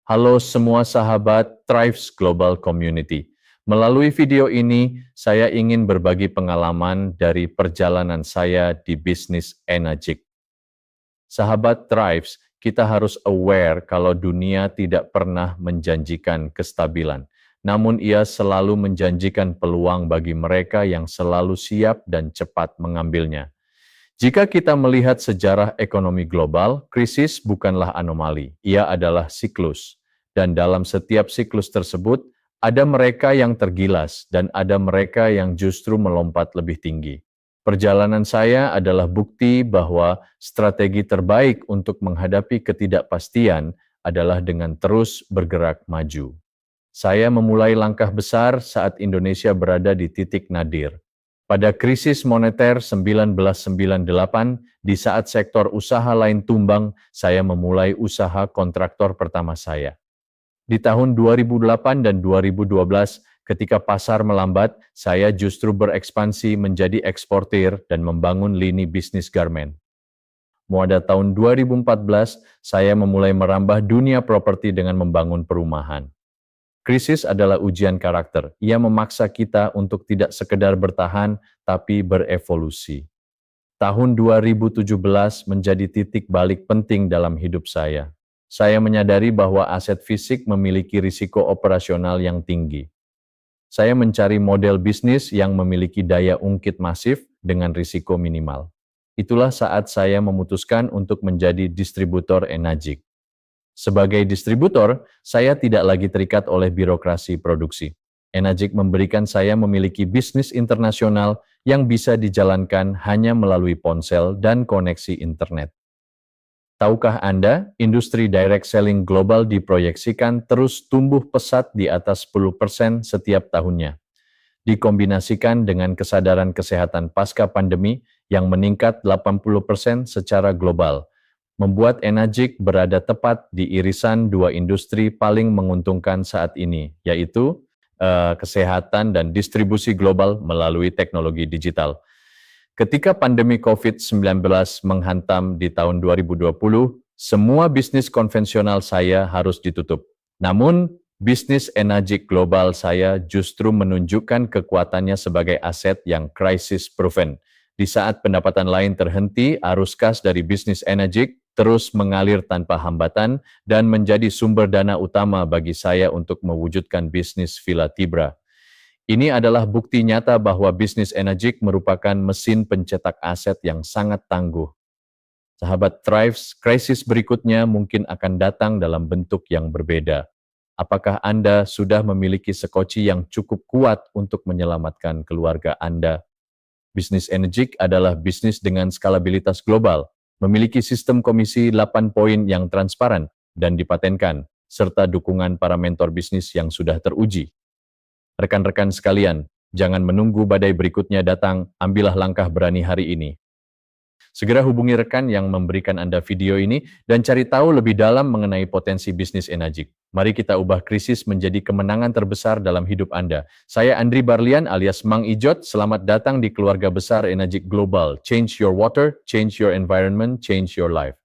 Halo semua sahabat Thrives Global Community. Melalui video ini, saya ingin berbagi pengalaman dari perjalanan saya di bisnis Enagic. Sahabat Thrives, kita harus aware kalau dunia tidak pernah menjanjikan kestabilan. Namun ia selalu menjanjikan peluang bagi mereka yang selalu siap dan cepat mengambilnya. Jika kita melihat sejarah ekonomi global, krisis bukanlah anomali, ia adalah siklus. Dan dalam setiap siklus tersebut, ada mereka yang tergilas dan ada mereka yang justru melompat lebih tinggi. Perjalanan saya adalah bukti bahwa strategi terbaik untuk menghadapi ketidakpastian adalah dengan terus bergerak maju. Saya memulai langkah besar saat Indonesia berada di titik nadir. Pada krisis moneter 1998, di saat sektor usaha lain tumbang, saya memulai usaha kontraktor pertama saya. Di tahun 2008 dan 2012, ketika pasar melambat, saya justru berekspansi menjadi eksportir dan membangun lini bisnis garmen. Pada tahun 2014, saya memulai merambah dunia properti dengan membangun perumahan. Krisis adalah ujian karakter. Ia memaksa kita untuk tidak sekedar bertahan, tapi berevolusi. Tahun 2017 menjadi titik balik penting dalam hidup saya. Saya menyadari bahwa aset fisik memiliki risiko operasional yang tinggi. Saya mencari model bisnis yang memiliki daya ungkit masif dengan risiko minimal. Itulah saat saya memutuskan untuk menjadi distributor Enagic. Sebagai distributor, saya tidak lagi terikat oleh birokrasi produksi. Enagic memberikan saya memiliki bisnis internasional yang bisa dijalankan hanya melalui ponsel dan koneksi internet. Tahukah Anda, industri direct selling global diproyeksikan terus tumbuh pesat di atas 10% setiap tahunnya. Dikombinasikan dengan kesadaran kesehatan pasca pandemi yang meningkat 80% secara global, membuat Enagic berada tepat di irisan dua industri paling menguntungkan saat ini, yaitu kesehatan dan distribusi global melalui teknologi digital. Ketika pandemi COVID-19 menghantam di tahun 2020, semua bisnis konvensional saya harus ditutup. Namun, bisnis Enagic global saya justru menunjukkan kekuatannya sebagai aset yang crisis-proven. Di saat pendapatan lain terhenti, arus kas dari bisnis Enagic terus mengalir tanpa hambatan dan menjadi sumber dana utama bagi saya untuk mewujudkan bisnis Villa Tibra. Ini adalah bukti nyata bahwa bisnis Enagic merupakan mesin pencetak aset yang sangat tangguh. Sahabat Thrives, krisis berikutnya mungkin akan datang dalam bentuk yang berbeda. Apakah Anda sudah memiliki sekoci yang cukup kuat untuk menyelamatkan keluarga Anda? Bisnis Enagic adalah bisnis dengan skalabilitas global, memiliki sistem komisi 8 poin yang transparan dan dipatenkan, serta dukungan para mentor bisnis yang sudah teruji. Rekan-rekan sekalian, jangan menunggu badai berikutnya datang, ambillah langkah berani hari ini. Segera hubungi rekan yang memberikan Anda video ini dan cari tahu lebih dalam mengenai potensi bisnis Enagic. Mari kita ubah krisis menjadi kemenangan terbesar dalam hidup Anda. Saya Andri Barlian alias Mang Ijot, selamat datang di keluarga besar Enagic Global. Change your water, change your environment, change your life.